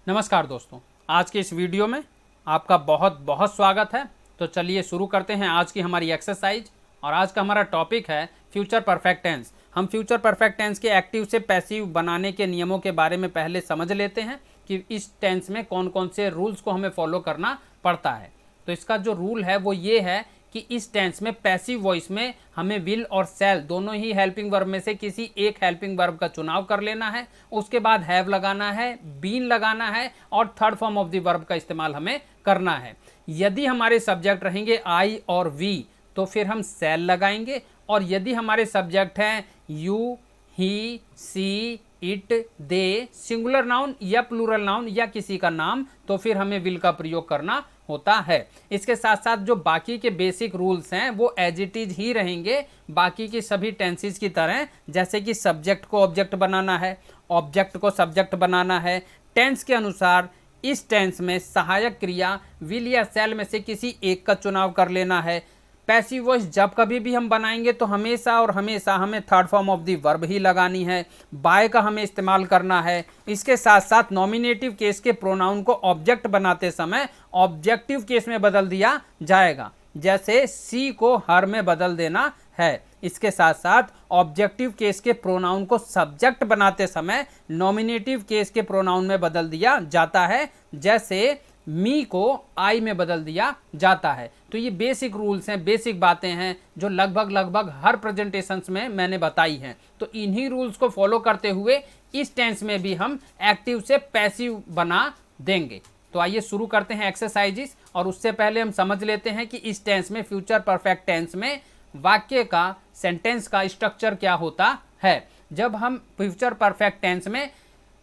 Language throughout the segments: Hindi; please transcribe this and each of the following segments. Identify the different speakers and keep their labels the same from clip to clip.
Speaker 1: नमस्कार दोस्तों, आज के इस वीडियो में आपका बहुत बहुत स्वागत है। तो चलिए शुरू करते हैं आज की हमारी एक्सरसाइज। और आज का हमारा टॉपिक है फ्यूचर परफेक्ट टेंस। हम फ्यूचर परफेक्ट टेंस के एक्टिव से पैसिव बनाने के नियमों के बारे में पहले समझ लेते हैं कि इस टेंस में कौन कौन से रूल्स को हमें फॉलो करना पड़ता है। तो इसका जो रूल है वो ये है कि इस टेंस में पैसिव वॉइस में हमें विल और शैल दोनों ही हेल्पिंग वर्ब में से किसी एक हेल्पिंग वर्ब का चुनाव कर लेना है। उसके बाद हैव लगाना है, बीन लगाना है और third form of the verb का इस्तेमाल हमें करना है। यदि हमारे सब्जेक्ट रहेंगे आई और वी तो फिर हम शैल लगाएंगे, और यदि हमारे सब्जेक्ट हैं you, he, she, it, they, singular noun या प्लूरल नाउन या किसी का नाम, तो फिर हमें विल का प्रयोग करना होता है। इसके साथ साथ जो बाकी के बेसिक रूल्स हैं वो एज इट इज ही रहेंगे बाकी की सभी टेंसेस की तरह, जैसे कि सब्जेक्ट को ऑब्जेक्ट बनाना है, ऑब्जेक्ट को सब्जेक्ट बनाना है। टेंस के अनुसार इस टेंस में सहायक क्रिया विल या शैल में से किसी एक का चुनाव कर लेना है। पैसिव वॉइस जब कभी भी हम बनाएंगे तो हमेशा और हमेशा हमें third form of the verb ही लगानी है, बाय का हमें इस्तेमाल करना है। इसके साथ साथ नॉमिनेटिव केस के प्रोनाउन को ऑब्जेक्ट बनाते समय ऑब्जेक्टिव केस में बदल दिया जाएगा, जैसे सी को हर में बदल देना है। इसके साथ साथ ऑब्जेक्टिव केस के प्रोनाउन को सब्जेक्ट बनाते समय नॉमिनेटिव केस के प्रोनाउन में बदल दिया जाता है, जैसे मी को आई में बदल दिया जाता है। तो ये बेसिक रूल्स हैं, बेसिक बातें हैं जो लगभग हर प्रेजेंटेशंस में मैंने बताई हैं। तो इन्हीं रूल्स को फॉलो करते हुए इस टेंस में भी हम एक्टिव से पैसिव बना देंगे। तो आइए शुरू करते हैं एक्सरसाइजेस। और उससे पहले हम समझ लेते हैं कि इस टेंस में, फ्यूचर परफेक्ट टेंस में, वाक्य का, सेंटेंस का स्ट्रक्चर क्या होता है। जब हम फ्यूचर परफेक्ट टेंस में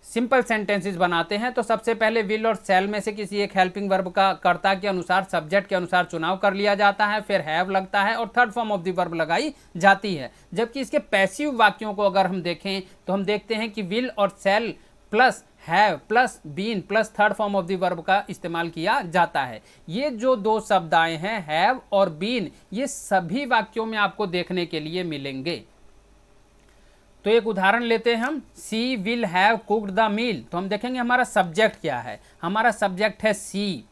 Speaker 1: सिंपल सेंटेंसेस बनाते हैं तो सबसे पहले विल और शैल में से किसी एक हेल्पिंग वर्ब का कर्ता के अनुसार, सब्जेक्ट के अनुसार चुनाव कर लिया जाता है, फिर हैव लगता है और third form of the verb लगाई जाती है। जबकि इसके पैसिव वाक्यों को अगर हम देखें तो हम देखते हैं कि विल और shall plus have plus been plus third form of the verb का इस्तेमाल किया जाता है। ये जो दो शब्द आए हैं हैव और बीन, ये सभी वाक्यों में आपको देखने के लिए मिलेंगे। तो एक उदाहरण लेते हैं हम, she will have cooked the meal. तो हम देखेंगे हमारा सब्जेक्ट क्या है। हमारा सब्जेक्ट है सी।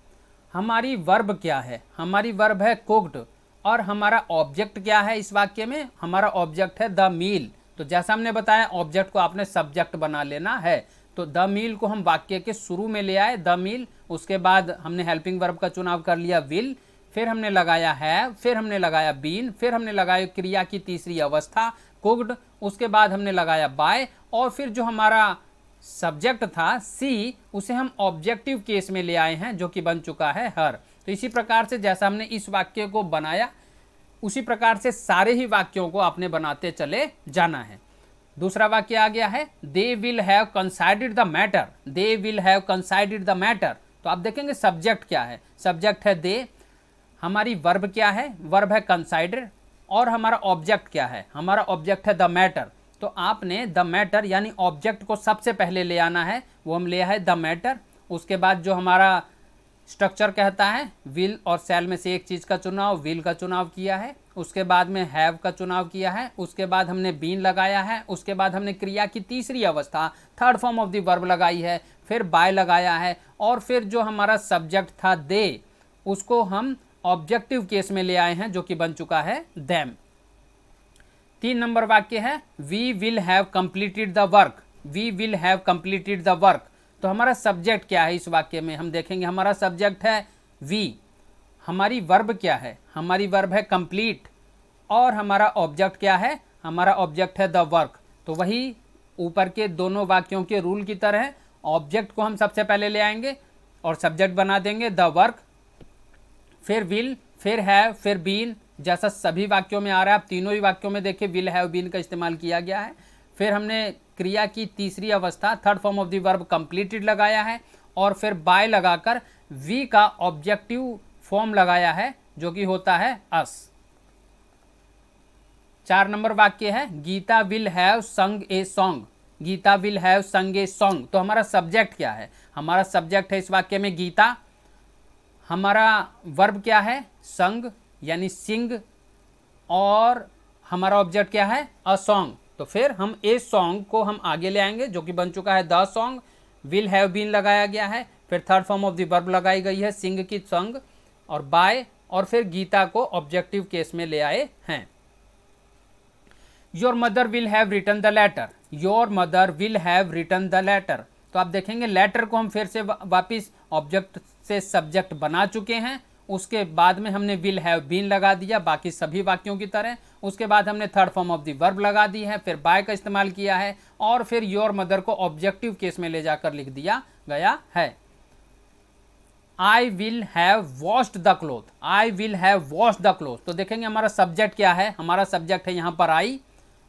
Speaker 1: हमारी वर्ब क्या है? हमारी वर्ब है कुक्ड। और हमारा ऑब्जेक्ट क्या है इस वाक्य में? हमारा ऑब्जेक्ट है द मील। तो जैसा हमने बताया, ऑब्जेक्ट को आपने सब्जेक्ट बना लेना है। तो द मील को हम वाक्य के शुरू में ले आए, द मील। उसके बाद हमने हेल्पिंग वर्ब का चुनाव कर लिया विल, फिर हमने लगाया हैव, फिर हमने लगाया बीन, फिर हमने लगाया क्रिया की तीसरी अवस्था कुक्ड, उसके बाद हमने लगाया बाय, और फिर जो हमारा सब्जेक्ट था सी, उसे हम ऑब्जेक्टिव केस में ले आए हैं जो कि बन चुका है हर। तो इसी प्रकार से जैसा हमने इस वाक्य को बनाया, उसी प्रकार से सारे ही वाक्यों को आपने बनाते चले जाना है। दूसरा वाक्य आ गया है, they will have considered the matter. They will have considered the matter. तो आप देखेंगे सब्जेक्ट क्या है? सब्जेक्ट है दे। हमारी वर्ब क्या है? वर्ब है कंसाइडर। और हमारा ऑब्जेक्ट क्या है? हमारा ऑब्जेक्ट है द मैटर। तो आपने द मैटर यानी ऑब्जेक्ट को सबसे पहले ले आना है, वो हम ले आए द मैटर। उसके बाद जो हमारा स्ट्रक्चर कहता है, विल और शैल में से एक चीज़ का चुनाव, विल का चुनाव किया है। उसके बाद में हैव का चुनाव किया है। उसके बाद हमने बीन लगाया है। उसके बाद हमने क्रिया की तीसरी अवस्था third form of the verb लगाई है, फिर बाय लगाया है, और फिर जो हमारा सब्जेक्ट था दे, उसको हम ऑब्जेक्टिव केस में ले आए हैं जो कि बन चुका है देम। 3 नंबर वाक्य है, we will have completed the work. We will have completed the work. तो हमारा सब्जेक्ट क्या है इस वाक्य में? हम देखेंगे हमारा सब्जेक्ट है वी। हमारी वर्ब क्या है? हमारी वर्ब है कंप्लीट। और हमारा ऑब्जेक्ट क्या है? हमारा ऑब्जेक्ट है द वर्क। तो वही ऊपर के दोनों वाक्यों के रूल की तरह ऑब्जेक्ट को हम सबसे पहले ले आएंगे और सब्जेक्ट बना देंगे द वर्क, फिर विल, फिर हैव, फिर बीन, जैसा सभी वाक्यों में आ रहा है। आप तीनों ही वाक्यों में देखिए विल हैव बीन का इस्तेमाल किया गया है। फिर हमने क्रिया की तीसरी अवस्था third form of the verb completed लगाया है, और फिर बाय लगाकर वी का ऑब्जेक्टिव फॉर्म लगाया है जो कि होता है अस। 4 नंबर वाक्य है, Gita will have sung a song. Gita will have sung a song. तो हमारा सब्जेक्ट क्या है? हमारा सब्जेक्ट है इस वाक्य में गीता। हमारा वर्ब क्या है? संग यानी सिंग। और हमारा ऑब्जेक्ट क्या है? A song. तो फिर हम ए सॉन्ग को हम आगे ले आएंगे जो कि बन चुका है the song. Will have been लगाया गया है, फिर third form of the verb लगाई गई है सिंग की संग, और बाय, और फिर गीता को ऑब्जेक्टिव केस में ले आए हैं। Your mother will have written the letter, your mother will have written the letter. तो आप देखेंगे लेटर को हम फिर से वापिस ऑब्जेक्ट से सब्जेक्ट बना चुके हैं, उसके बाद में हमने विल हैव बीन लगा दिया बाकी सभी वाक्यों की तरह, उसके बाद हमने third form of the verb लगा दी है, फिर बाय का इस्तेमाल किया है, और फिर योर मदर को ऑब्जेक्टिव केस में ले जाकर लिख दिया गया है। I will have washed the cloth, I will have washed the cloth. तो देखेंगे हमारा सब्जेक्ट क्या है, हमारा सब्जेक्ट है यहाँ पर आई,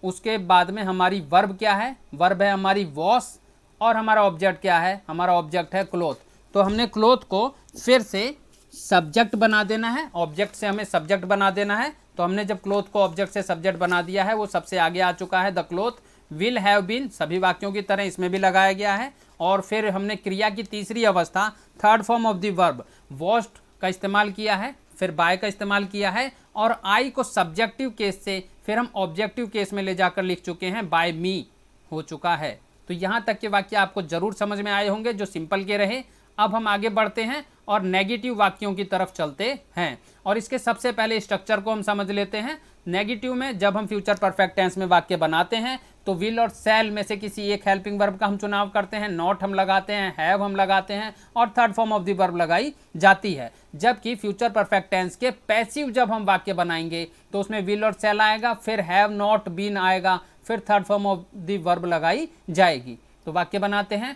Speaker 1: उसके बाद में हमारी वर्ब क्या है, वर्ब है हमारी वॉश, और हमारा ऑब्जेक्ट क्या है, हमारा ऑब्जेक्ट है क्लोथ। तो हमने क्लोथ को फिर से सब्जेक्ट बना देना है, ऑब्जेक्ट से हमें सब्जेक्ट बना देना है। तो हमने जब क्लोथ को ऑब्जेक्ट से सब्जेक्ट बना दिया है, वो सबसे आगे आ चुका है, the cloth will have been, सभी वाक्यों की तरह इसमें भी लगाया गया है। और फिर हमने क्रिया की तीसरी अवस्था third form of the verb washed का इस्तेमाल किया है, फिर बाय का इस्तेमाल किया है, और आई को सब्जेक्टिव केस से फिर हम ऑब्जेक्टिव केस में ले जाकर लिख चुके हैं, बाय मी हो चुका है। तो यहाँ तक के वाक्य आपको जरूर समझ में आए होंगे जो सिंपल के रहे। अब हम आगे बढ़ते हैं और नेगेटिव वाक्यों की तरफ चलते हैं, और इसके सबसे पहले स्ट्रक्चर को हम समझ लेते हैं। नेगेटिव में जब हम फ्यूचर परफेक्ट टेंस में वाक्य बनाते हैं तो विल और शैल में से किसी एक हेल्पिंग वर्ब का हम चुनाव करते हैं, नॉट हम लगाते हैं, हैव हम लगाते हैं, और third form of the verb लगाई जाती है। जबकि फ्यूचर परफेक्ट टेंस के पैसिव जब हम वाक्य बनाएंगे तो उसमें विल और शैल आएगा, फिर हैव नॉट बीन आएगा, फिर third form of the verb लगाई जाएगी। तो वाक्य बनाते हैं,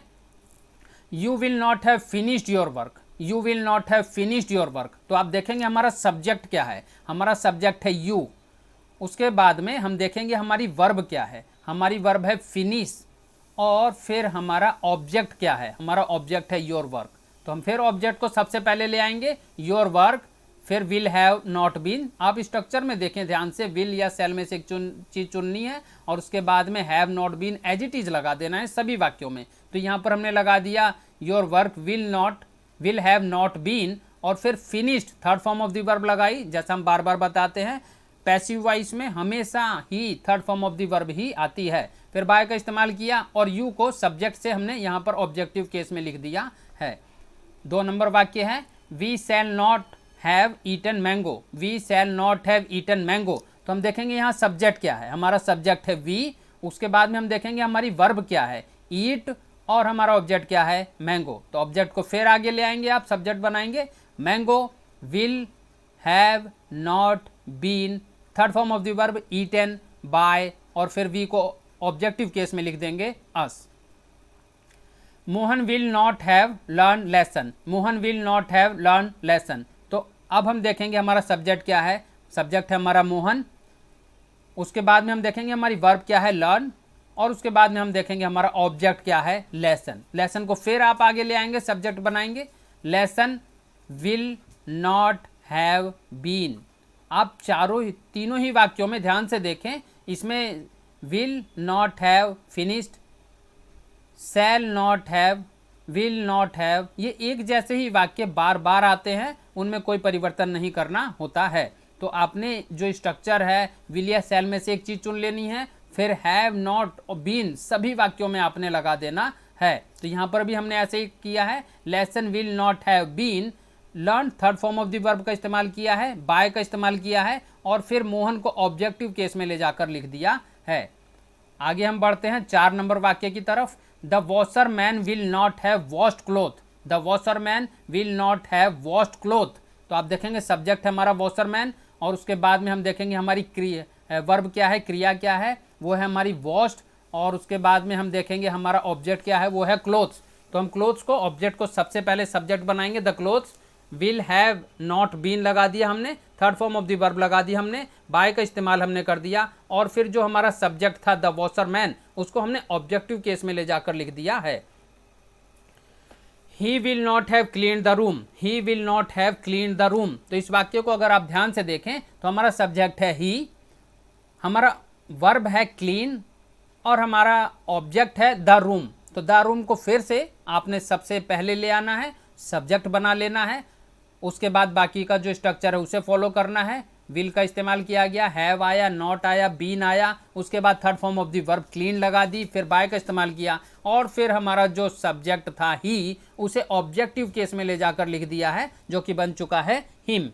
Speaker 1: you will not have finished your work, you will not have finished your work. तो आप देखेंगे हमारा सब्जेक्ट क्या है, हमारा सब्जेक्ट है यू, उसके बाद में हम देखेंगे हमारी वर्ब क्या है, हमारी वर्ब है फिनिश, और फिर हमारा ऑब्जेक्ट क्या है, हमारा ऑब्जेक्ट है योर वर्क। तो हम फिर ऑब्जेक्ट को सबसे पहले ले आएंगे योर वर्क, फिर विल हैव नॉट बीन। आप स्ट्रक्चर में देखें ध्यान से, विल या सेल में से एक चीज चुननी है, और उसके बाद में have not been as it is लगा देना है सभी वाक्यों में। तो यहाँ पर हमने लगा दिया your work will have not been, और फिर finished third form of the verb लगाई। जैसा हम बार बार बताते हैं, पैसिव वॉइस में हमेशा ही third form of the verb ही आती है। फिर बाय का इस्तेमाल किया, और यू को सब्जेक्ट से हमने यहाँ पर ऑब्जेक्टिव केस में लिख दिया है। 2 नंबर वाक्य है, we shall not have eaten mango, we shall not have eaten mango. तो हम देखेंगे यहाँ सब्जेक्ट क्या है, हमारा सब्जेक्ट है वी, उसके बाद में हम देखेंगे हमारी वर्ब क्या है ईट, और हमारा ऑब्जेक्ट क्या है मैंगो। तो ऑब्जेक्ट को फिर आगे ले आएंगे, आप सब्जेक्ट बनाएंगे, mango will have not been, third form of the verb eaten by, और फिर वी को ऑब्जेक्टिव केस में लिख देंगे us. Mohan will not have learn lesson, Mohan will not have learn lesson. तो अब हम देखेंगे हमारा सब्जेक्ट क्या है, सब्जेक्ट है हमारा मोहन, उसके बाद में हम देखेंगे हमारी वर्ब क्या है लर्न, और उसके बाद में हम देखेंगे हमारा ऑब्जेक्ट क्या है लेसन। लेसन को फिर आप आगे ले आएंगे, सब्जेक्ट बनाएंगे, lesson will not have been. आप तीनों ही वाक्यों में ध्यान से देखें, इसमें will not have finished, shall not have, will not have, ये एक जैसे ही वाक्य बार बार आते हैं, उनमें कोई परिवर्तन नहीं करना होता है। तो आपने जो स्ट्रक्चर है विल या शैल में से एक चीज चुन लेनी है, फिर हैव नॉट और बीन सभी वाक्यों में आपने लगा देना है। तो यहाँ पर भी हमने ऐसे ही किया है, lesson will not have been learn, third form of the verb का इस्तेमाल किया है, बाय का इस्तेमाल किया है, और फिर मोहन को ऑब्जेक्टिव केस में ले जाकर लिख दिया है। आगे हम बढ़ते हैं 4 नंबर वाक्य की तरफ, the washer man will not have washed cloth, the washer man will not have washed cloth. तो आप देखेंगे सब्जेक्ट है हमारा वॉशर मैन, और उसके बाद में हम देखेंगे हमारी वर्ब क्या है, क्रिया क्या है, वो है हमारी वॉश्ड, और उसके बाद में हम देखेंगे हमारा ऑब्जेक्ट क्या है, वो है क्लोथ्स। तो हम क्लोथ्स को ऑब्जेक्ट को सबसे पहले सब्जेक्ट बनाएंगे, the clothes will have not been लगा दिया हमने, third form of the verb लगा दिया हमने, बाय का इस्तेमाल हमने कर दिया, और फिर जो हमारा सब्जेक्ट था द वॉशर मैन, उसको हमने ऑब्जेक्टिव केस में ले जाकर लिख दिया है। He will not have clean the room, he will not have clean the room. तो इस वाक्य को अगर आप ध्यान से देखें तो हमारा सब्जेक्ट है ही, हमारा वर्ब है क्लीन, और हमारा ऑब्जेक्ट है द रूम। तो द रूम को फिर से आपने सबसे पहले ले आना है, सब्जेक्ट बना लेना है, उसके बाद बाकी का जो स्ट्रक्चर है उसे फॉलो करना है। विल का इस्तेमाल किया गया, हैव आया, नॉट आया, बीन आया, उसके बाद third form of the verb clean लगा दी, फिर बाय का इस्तेमाल किया, और फिर हमारा जो सब्जेक्ट था ही उसे ऑब्जेक्टिव केस में ले जाकर लिख दिया है जो कि बन चुका है हिम।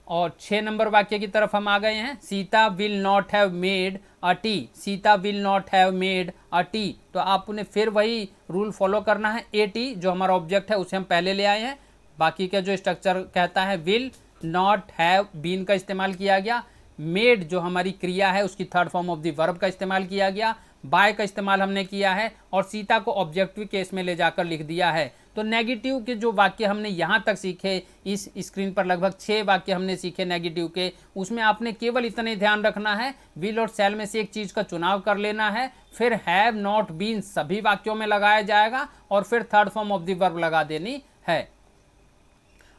Speaker 1: और 6 नंबर वाक्य की तरफ हम आ गए हैं। Sita will not have made a T, Sita will not have made a T, तो आपने फिर वही रूल फॉलो करना है। ए टी जो हमारा ऑब्जेक्ट है उसे हम पहले ले आए हैं, बाकी का जो स्ट्रक्चर कहता है विल नॉट हैव बीन का इस्तेमाल किया गया, मेड जो हमारी क्रिया है उसकी third form of the verb का इस्तेमाल किया गया, बाय का इस्तेमाल हमने किया है, और सीता को ऑब्जेक्टिव केस में ले जाकर लिख दिया है। तो नेगेटिव के जो वाक्य हमने यहाँ तक सीखे, इस स्क्रीन पर लगभग 6 वाक्य हमने सीखे नेगेटिव के, उसमें आपने केवल इतना ही ध्यान रखना है, विल और शैल में से एक चीज़ का चुनाव कर लेना है, फिर हैव नॉट बीन सभी वाक्यों में लगाया जाएगा, और फिर third form of the verb लगा देनी है।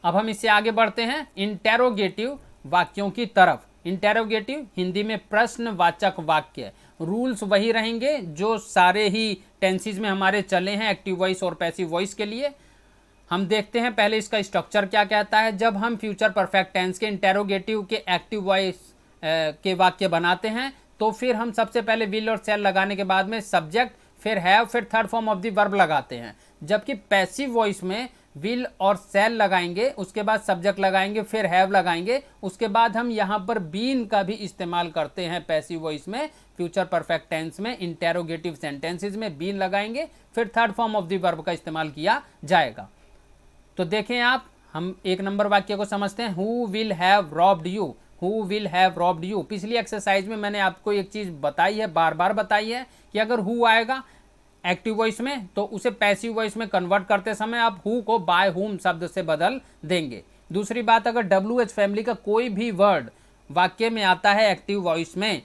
Speaker 1: अब हम इससे आगे बढ़ते हैं इंटेरोगेटिव वाक्यों की तरफ। इंटेरोगेटिव हिंदी में प्रश्नवाचक वाक्य। रूल्स वही रहेंगे जो सारे ही टेंसेस में हमारे चले हैं एक्टिव वॉइस और पैसिव वॉइस के लिए। हम देखते हैं पहले इसका स्ट्रक्चर क्या कहता है। जब हम फ्यूचर परफेक्ट टेंस के इंटेरोगेटिव के एक्टिव वॉइस के वाक्य बनाते हैं तो फिर हम सबसे पहले विल और शैल लगाने के बाद में सब्जेक्ट, फिर हैव, फिर third form of the verb लगाते हैं। जबकि पैसिव वॉइस में विल और शैल लगाएंगे, उसके बाद सब्जेक्ट लगाएंगे, फिर हैव लगाएंगे, उसके बाद हम यहाँ पर बीन का भी इस्तेमाल करते हैं। पैसिव वॉइस में फ्यूचर परफेक्ट टेंस में इंटेरोगेटिव सेंटेंसेस में बीन लगाएंगे, फिर third form of the verb का इस्तेमाल किया जाएगा। तो देखें आप, हम 1 नंबर वाक्य को समझते हैं। Who will have robbed you, who will have robbed you. पिछली एक्सरसाइज में मैंने आपको एक चीज़ बताई है, बार बार बताई है कि अगर हु आएगा एक्टिव वॉइस में तो उसे पैसिव वॉइस में कन्वर्ट करते समय आप हु को बाय हुम शब्द से बदल देंगे। दूसरी बात, अगर WH फैमिली का कोई भी वर्ड वाक्य में आता है एक्टिव वॉइस में,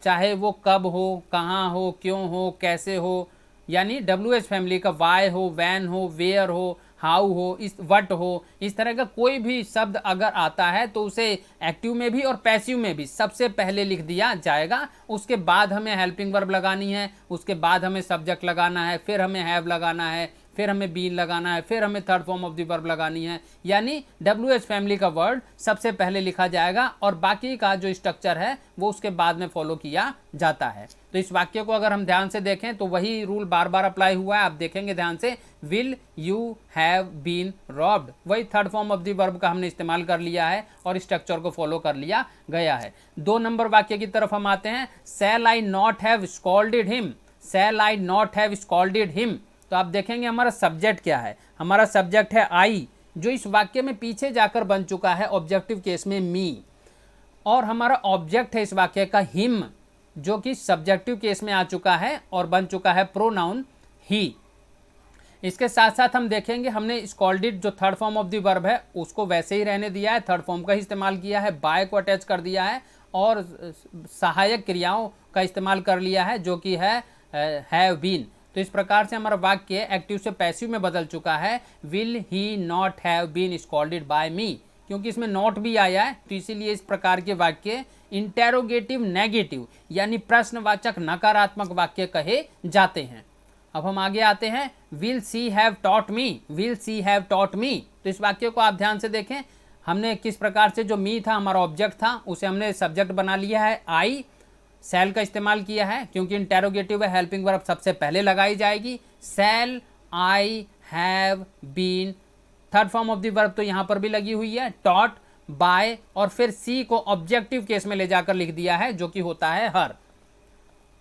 Speaker 1: चाहे वो कब हो, कहाँ हो, क्यों हो, कैसे हो, यानी WH फैमिली का वाई हो, वैन हो, वेयर हो, हाउ हो, इस वट हो, इस तरह का कोई भी शब्द अगर आता है तो उसे एक्टिव में भी और पैसिव में भी सबसे पहले लिख दिया जाएगा। उसके बाद हमें हेल्पिंग वर्ब लगानी है, उसके बाद हमें सब्जेक्ट लगाना है, फिर हमें हैव लगाना है, फिर हमें बीन लगाना है, फिर हमें third form of the verb लगानी है। यानी WH फैमिली का वर्ड सबसे पहले लिखा जाएगा और बाकी का जो स्ट्रक्चर है वो उसके बाद में फॉलो किया जाता है। तो इस वाक्य को अगर हम ध्यान से देखें तो वही रूल बार बार अप्लाई हुआ है। आप देखेंगे ध्यान से, will you have been robbed, वही third form of the verb का हमने इस्तेमाल कर लिया है और स्ट्रक्चर को फॉलो कर लिया गया है। 2 नंबर वाक्य की तरफ हम आते हैं। Shall I not have scolded him, shall I not have scolded him. तो आप देखेंगे हमारा सब्जेक्ट क्या है, हमारा सब्जेक्ट है आई, जो इस वाक्य में पीछे जाकर बन चुका है ऑब्जेक्टिव केस में मी, और हमारा ऑब्जेक्ट है इस वाक्य का हिम, जो कि सब्जेक्टिव केस में आ चुका है और बन चुका है प्रोनाउन ही। इसके साथ साथ हम देखेंगे हमने स्कॉल्डेड जो third form of the verb है उसको वैसे ही रहने दिया है, थर्ड फॉर्म का ही इस्तेमाल किया है, बाय को अटैच कर दिया है और सहायक क्रियाओं का इस्तेमाल कर लिया है जो कि है हैव बीन। तो इस प्रकार से हमारा वाक्य एक्टिव से पैसिव में बदल चुका है। Will he not have been scolded by me, क्योंकि इसमें नॉट भी आया है तो इसीलिए इस प्रकार के वाक्य इंटेरोगेटिव नेगेटिव यानी प्रश्नवाचक नकारात्मक वाक्य कहे जाते हैं। अब हम आगे आते हैं, will see have taught me, will see have taught me. तो इस वाक्य को आप ध्यान से देखें, हमने किस प्रकार से जो मी था हमारा ऑब्जेक्ट था उसे हमने सब्जेक्ट बना लिया है आई, शैल का इस्तेमाल किया है क्योंकि इंटेरोगेटिव है, हेल्पिंग वर्ब सबसे पहले लगाई जाएगी। Shall I have been, third form of the verb तो यहाँ पर भी लगी हुई है, टॉट, बाय, और फिर सी को ऑब्जेक्टिव केस में ले जाकर लिख दिया है जो कि होता है हर।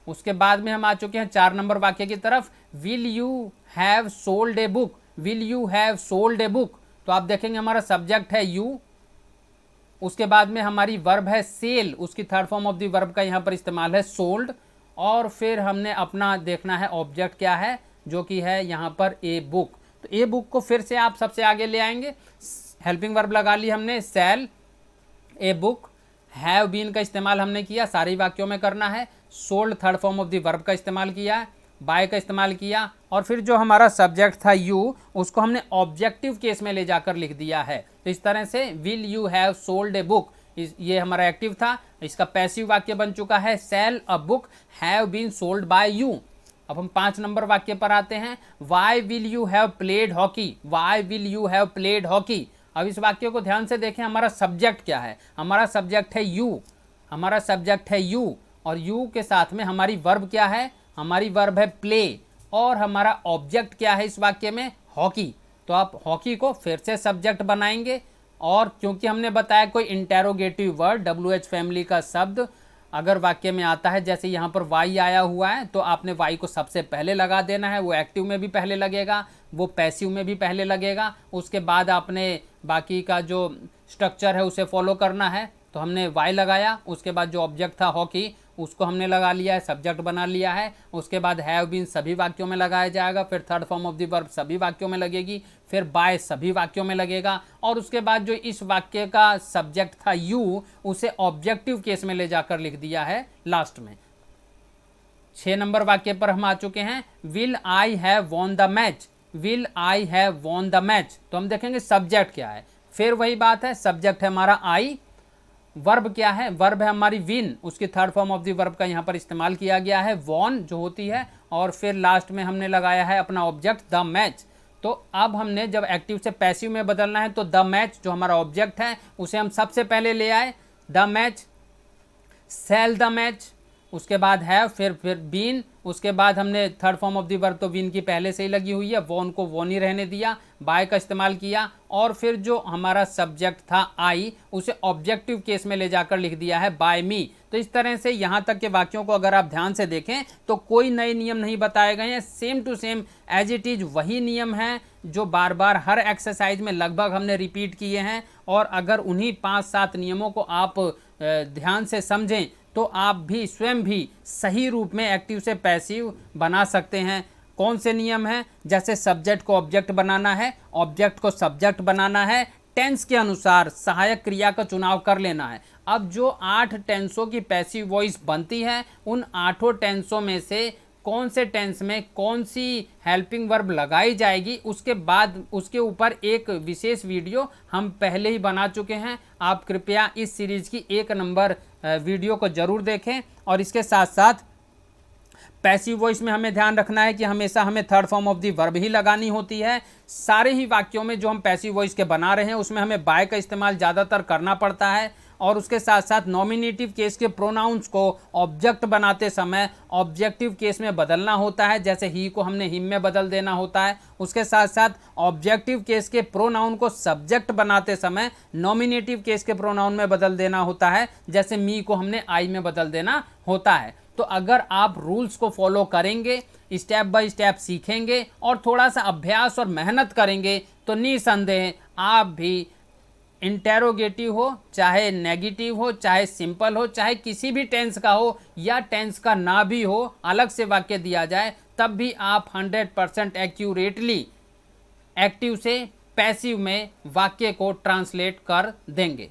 Speaker 1: उसके बाद में हम आ चुके हैं 4 नंबर वाक्य की तरफ। Will you have sold a book, will you have sold a book. तो आप देखेंगे हमारा सब्जेक्ट है यू, उसके बाद में हमारी वर्ब है सेल, उसकी third form of the verb का यहाँ पर इस्तेमाल है सोल्ड, और फिर हमने अपना देखना है ऑब्जेक्ट क्या है जो कि है यहाँ पर ए बुक। तो ए बुक को फिर से आप सबसे आगे ले आएंगे, हेल्पिंग वर्ब लगा ली हमने sell, a book, have been का इस्तेमाल हमने किया, सारे वाक्यों में करना है, sold third form of the verb का इस्तेमाल किया, बाय का इस्तेमाल किया, और फिर जो हमारा सब्जेक्ट था यू उसको हमने ऑब्जेक्टिव केस में ले जाकर लिख दिया है। तो इस तरह से will you have sold a book, ये हमारा एक्टिव था, इसका पैसिव वाक्य बन चुका है sell a book have been sold by you. अब हम 5 नंबर वाक्य पर आते हैं। Why will you have played hockey, why will you have played hockey. अब इस वाक्य को ध्यान से देखें, हमारा सब्जेक्ट क्या है, हमारा सब्जेक्ट है यू, हमारा सब्जेक्ट है यू, और यू के साथ में हमारी वर्ब क्या है, हमारी वर्ब है प्ले, और हमारा ऑब्जेक्ट क्या है इस वाक्य में, हॉकी। तो आप हॉकी को फिर से सब्जेक्ट बनाएंगे, और क्योंकि हमने बताया कोई इंटेरोगेटिव वर्ड WH फैमिली का शब्द अगर वाक्य में आता है, जैसे यहाँ पर वाई आया हुआ है, तो आपने वाई को सबसे पहले लगा देना है। वो एक्टिव में भी पहले लगेगा, वो पैसिव में भी पहले लगेगा, उसके बाद आपने बाकी का जो स्ट्रक्चर है उसे फॉलो करना है। तो हमने वाई लगाया, उसके बाद जो ऑब्जेक्ट था हॉकी उसको हमने लगा लिया है, सब्जेक्ट बना लिया है। उसके बाद हैव बीन सभी वाक्यों में लगाया जाएगा, फिर third form of the verb सभी वाक्यों में लगेगी, फिर बाय सभी वाक्यों में लगेगा, और उसके बाद जो इस वाक्य का सब्जेक्ट था यू उसे ऑब्जेक्टिव केस में ले जाकर लिख दिया है लास्ट में। 6 नंबर वाक्य पर हम आ चुके हैं। Will I have won the match, will I have won the match. तो हम देखेंगे सब्जेक्ट क्या है, फिर वही बात है, सब्जेक्ट है हमारा आई, वर्ब क्या है, वर्ब है हमारी विन, उसकी third form of the verb का यहाँ पर इस्तेमाल किया गया है वॉन जो होती है, और फिर लास्ट में हमने लगाया है अपना ऑब्जेक्ट द मैच। तो अब हमने जब एक्टिव से पैसिव में बदलना है तो द मैच जो हमारा ऑब्जेक्ट है उसे हम सबसे पहले ले आए, the match, sell the match, उसके बाद हैव, फिर बीन, उसके बाद हमने third form of the verb तो विन की पहले से ही लगी हुई है, वॉन को वॉन ही रहने दिया, बाय का इस्तेमाल किया, और फिर जो हमारा सब्जेक्ट था आई उसे ऑब्जेक्टिव केस में ले जाकर लिख दिया है बाय मी। तो इस तरह से यहाँ तक के वाक्यों को अगर आप ध्यान से देखें तो कोई नए नियम नहीं बताए गए हैं, same to same as it is वही नियम हैं जो बार बार हर एक्सरसाइज में लगभग हमने रिपीट किए हैं। और अगर उन्हीं 5-7 नियमों को आप ध्यान से समझें तो आप भी स्वयं भी सही रूप में एक्टिव से पैसिव बना सकते हैं। कौन से नियम हैं, जैसे सब्जेक्ट को ऑब्जेक्ट बनाना है, ऑब्जेक्ट को सब्जेक्ट बनाना है, टेंस के अनुसार सहायक क्रिया का चुनाव कर लेना है। अब जो 8 टेंसों की पैसिव वॉइस बनती है उन 8 टेंसों में से कौन से टेंस में कौन सी हेल्पिंग वर्ब लगाई जाएगी उसके बाद उसके ऊपर एक विशेष वीडियो हम पहले ही बना चुके हैं। आप कृपया इस सीरीज की 1 नंबर वीडियो को जरूर देखें। और इसके साथ साथ पैसिव वॉइस में हमें ध्यान रखना है कि हमेशा हमें third form of the verb ही लगानी होती है। सारे ही वाक्यों में जो हम पैसिव वॉइस के बना रहे हैं उसमें हमें बाय का इस्तेमाल ज़्यादातर करना पड़ता है। और उसके साथ साथ नॉमिनेटिव केस के प्रोनाउंस को ऑब्जेक्ट बनाते समय ऑब्जेक्टिव केस में बदलना होता है, जैसे ही को हमने हिम में बदल देना होता है। उसके साथ साथ ऑब्जेक्टिव केस के प्रोनाउन को सब्जेक्ट बनाते समय नॉमिनेटिव केस के प्रोनाउन में बदल देना होता है, जैसे मी को हमने आई में बदल देना होता है। तो अगर आप रूल्स को फॉलो करेंगे, स्टेप बाय स्टेप सीखेंगे और थोड़ा सा अभ्यास और मेहनत करेंगे तो निसंदेह आप भी इंटेरोगेटिव हो, चाहे नेगेटिव हो, चाहे सिंपल हो, चाहे किसी भी टेंस का हो या टेंस का ना भी हो, अलग से वाक्य दिया जाए तब भी आप 100% एक्यूरेटली एक्टिव से पैसिव में वाक्य को ट्रांसलेट कर देंगे।